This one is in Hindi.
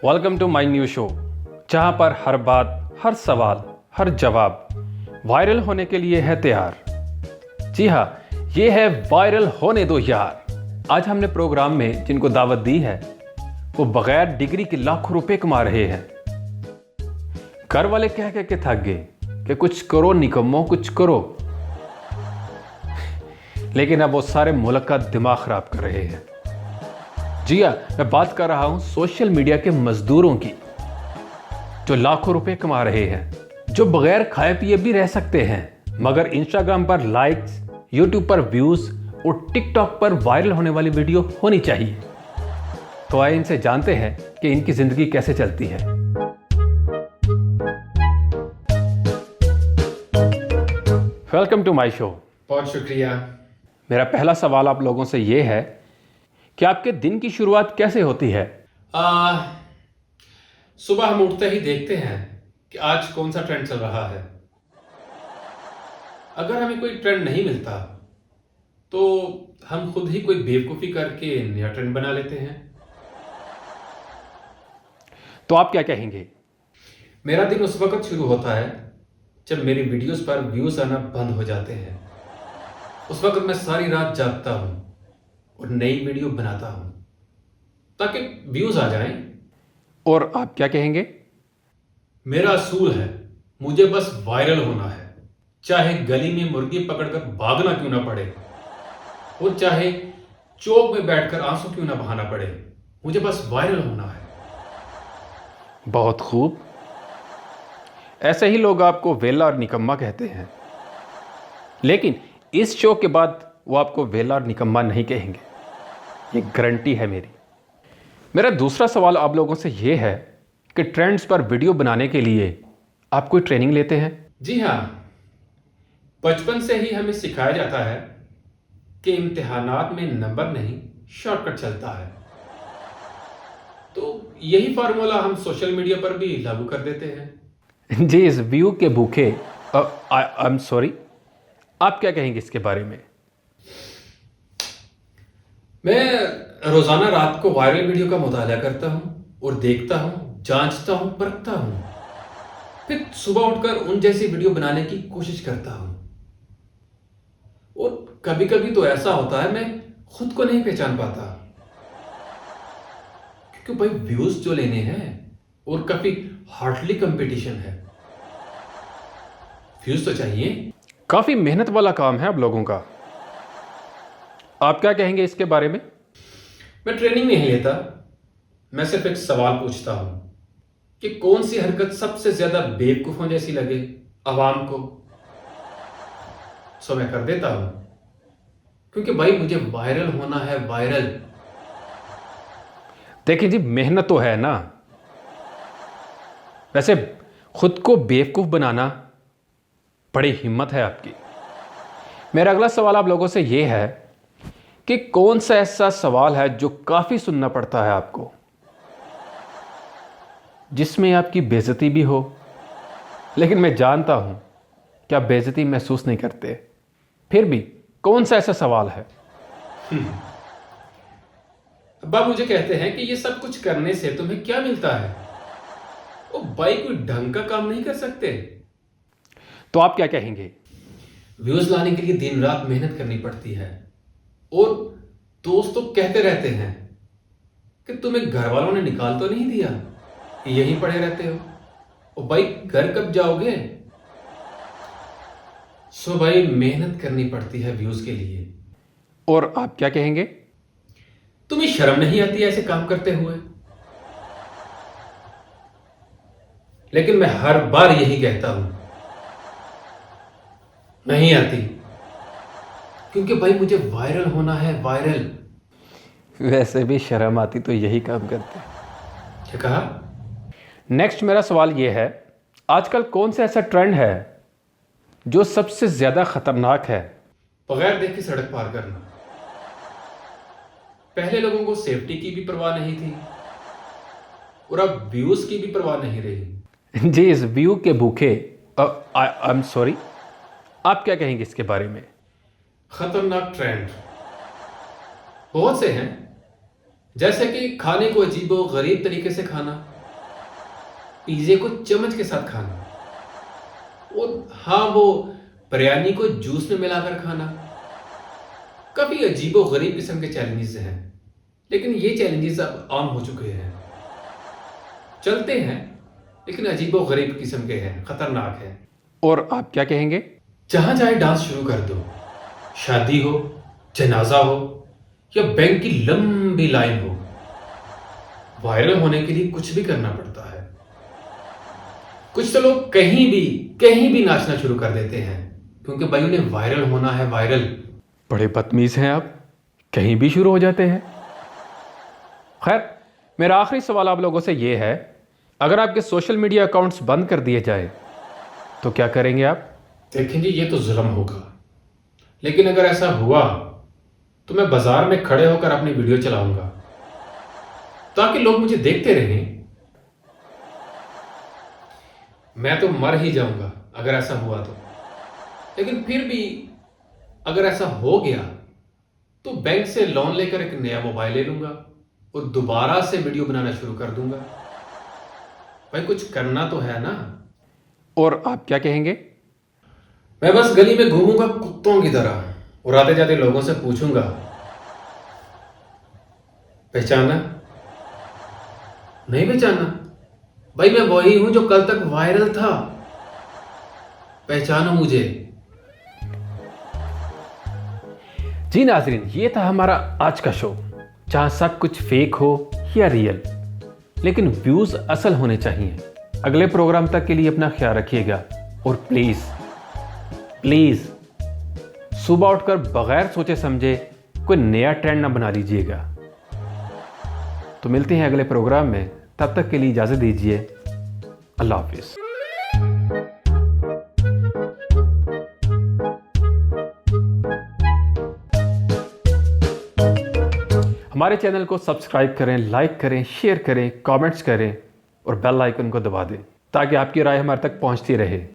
Welcome to my new show, जहां पर हर बात, हर सवाल, हर जवाब वायरल होने के लिए है तैयार। जी हाँ, ये है वायरल होने दो यार। आज हमने प्रोग्राम में जिनको दावत दी है वो बगैर डिग्री के लाखों रुपए कमा रहे हैं। घर वाले कह कह के थक गए कि कुछ करो निकम्मो, कुछ करो, लेकिन अब वो सारे मुल्क का दिमाग खराब कर रहे हैं। जी हाँ, मैं बात कर रहा हूं सोशल मीडिया के मजदूरों की, जो लाखों रुपए कमा रहे हैं, जो बगैर खाए पिए भी रह सकते हैं, मगर इंस्टाग्राम पर लाइक्स, यूट्यूब पर व्यूज और टिकटॉक पर वायरल होने वाली वीडियो होनी चाहिए। तो आइए इनसे जानते हैं कि इनकी जिंदगी कैसे चलती है। Welcome to my show. बहुत शुक्रिया। मेरा पहला सवाल आप लोगों से ये है कि आपके दिन की शुरुआत कैसे होती है? सुबह हम उठते ही देखते हैं कि आज कौन सा ट्रेंड चल रहा है। अगर हमें कोई ट्रेंड नहीं मिलता तो हम खुद ही कोई बेवकूफ़ी करके नया ट्रेंड बना लेते हैं। तो आप क्या कहेंगे? मेरा दिन उस वक्त शुरू होता है जब मेरी वीडियोस पर व्यूज़ आना बंद हो जाते हैं। उस वक्त मैं सारी रात जागता हूँ और नई वीडियो बनाता हूँ ताकि व्यूज़ आ जाएं। और आप क्या कहेंगे? मेरा असूल है, मुझे बस वायरल होना है, चाहे गली में मुर्गी पकड़कर भागना क्यों ना पड़े और चाहे चौक में बैठकर आंसू क्यों ना बहाना पड़े, मुझे बस वायरल होना है। बहुत खूब। ऐसे ही लोग आपको वेला और निकम्मा कहते हैं, लेकिन इस शो के बाद वो आपको वेला और निकम्मा नहीं कहेंगे, ये गारंटी है मेरी। मेरा दूसरा सवाल आप लोगों से ये है कि ट्रेंड्स पर वीडियो बनाने के लिए आप कोई ट्रेनिंग लेते हैं? जी हाँ, बचपन से ही हमें सिखाया जाता है कि इम्तिहानात में नंबर नहीं, शॉर्टकट चलता है। तो यही फार्मूला हम सोशल मीडिया पर भी लागू कर देते हैं। जी, इस व्यू के भूखे, आई एम सॉरी, आप क्या कहेंगे इसके बारे में? मैं रोजाना रात को वायरल वीडियो का मुताला करता हूँ और देखता हूँ, जांचता हूँ, परखता हूँ, फिर सुबह उठकर उन जैसी वीडियो बनाने की कोशिश करता हूँ। और कभी कभी तो ऐसा होता है मैं खुद को नहीं पहचान पाता, क्योंकि भाई व्यूज जो लेने हैं और काफी हार्डली कंपटीशन है, व्यूज तो चाहिए। काफ़ी मेहनत वाला काम है आप लोगों का। आप क्या कहेंगे इसके बारे में? मैं ट्रेनिंग नहीं लेता, मैं सिर्फ एक सवाल पूछता हूं कि कौन सी हरकत सबसे ज्यादा बेवकूफों जैसी लगे आवाम को, सो मैं कर देता हूं, क्योंकि भाई मुझे वायरल होना है, वायरल। देखिए जी, मेहनत तो है ना। वैसे खुद को बेवकूफ़ बनाना बड़ी हिम्मत है आपकी। मेरा अगला सवाल आप लोगों से ये है कि कौन सा ऐसा सवाल है जो काफ़ी सुनना पड़ता है आपको, जिसमें आपकी बेइज्जती भी हो, लेकिन मैं जानता हूं कि आप बेइज्जती महसूस नहीं करते, फिर भी कौन सा ऐसा सवाल है? अब्बा मुझे कहते हैं कि ये सब कुछ करने से तुम्हें क्या मिलता है? ओ भाई, कोई ढंग का काम नहीं कर सकते? तो आप क्या कहेंगे? व्यूज लाने के लिए दिन रात मेहनत करनी पड़ती है और दोस्त तो कहते रहते हैं कि तुम्हें घर वालों ने निकाल तो नहीं दिया, यहीं पड़े रहते हो। ओ भाई, घर कब जाओगे? सो भाई, मेहनत करनी पड़ती है व्यूज के लिए। और आप क्या कहेंगे? तुम्हें शर्म नहीं आती ऐसे काम करते हुए? लेकिन मैं हर बार यही कहता हूं, नहीं आती, क्योंकि भाई मुझे वायरल होना है, वायरल। वैसे भी शर्म आती तो यही काम करते। क्या कहा? नेक्स्ट मेरा सवाल ये है, आजकल कौन सा ऐसा ट्रेंड है जो सबसे ज़्यादा ख़तरनाक है? बगैर देखे सड़क पार करना। पहले लोगों को सेफ्टी की भी परवाह नहीं थी और अब व्यूज की भी परवाह नहीं रही। जी, इस व्यू के भूखे, आई एम सॉरी, आप क्या कहेंगे इसके बारे में? खतरनाक ट्रेंड बहुत से हैं, जैसे कि खाने को अजीबो गरीब तरीके से खाना, पिज़्ज़े को चम्मच के साथ खाना, और हाँ, वो बिरयानी को जूस में मिलाकर खाना। काफ़ी अजीबो गरीब किस्म के चैलेंजेस हैं, लेकिन ये चैलेंजेस अब आम हो चुके हैं। चलते हैं, लेकिन अजीबो गरीब किस्म के हैं, खतरनाक हैं। और आप क्या कहेंगे? जहाँ चाहे डांस शुरू कर दो, शादी हो, जनाजा हो या बैंक की लंबी लाइन हो, वायरल होने के लिए कुछ भी करना पड़ता है। कुछ तो लोग कहीं भी नाचना शुरू कर देते हैं, क्योंकि भाई उन्हें वायरल होना है, वायरल। बड़े बदतमीज हैं आप, कहीं भी शुरू हो जाते हैं। खैर, मेरा आखिरी सवाल आप लोगों से ये है, अगर आपके सोशल मीडिया अकाउंट्स बंद कर दिए जाए तो क्या करेंगे आप? देखें जी, ये तो जुल्म होगा, लेकिन अगर ऐसा हुआ तो मैं बाजार में खड़े होकर अपनी वीडियो चलाऊंगा, ताकि लोग मुझे देखते रहें। मैं तो मर ही जाऊंगा अगर ऐसा हुआ तो, लेकिन फिर भी अगर ऐसा हो गया तो बैंक से लोन लेकर एक नया मोबाइल ले लूंगा और दोबारा से वीडियो बनाना शुरू कर दूंगा। भाई कुछ करना तो है ना। और आप क्या कहेंगे? मैं बस गली में घूमूंगा कुत्तों की तरह, और आते जाते लोगों से पूछूंगा, पहचाना? नहीं पहचाना? भाई मैं वही हूं जो कल तक वायरल था, पहचानो मुझे। जी नाजरीन, ये था हमारा आज का शो, जहां सब कुछ फेक हो या रियल, लेकिन व्यूज असल होने चाहिए। अगले प्रोग्राम तक के लिए अपना ख्याल रखिएगा, और प्लीज प्लीज सुबह उठकर बगैर सोचे समझे कोई नया ट्रेंड ना बना लीजिएगा। तो मिलते हैं अगले प्रोग्राम में, तब तक के लिए इजाजत दीजिए। अल्लाह हाफिज। हमारे चैनल को सब्सक्राइब करें, लाइक करें, शेयर करें, कमेंट्स करें और बेल आइकन को दबा दें, ताकि आपकी राय हमारे तक पहुंचती रहे।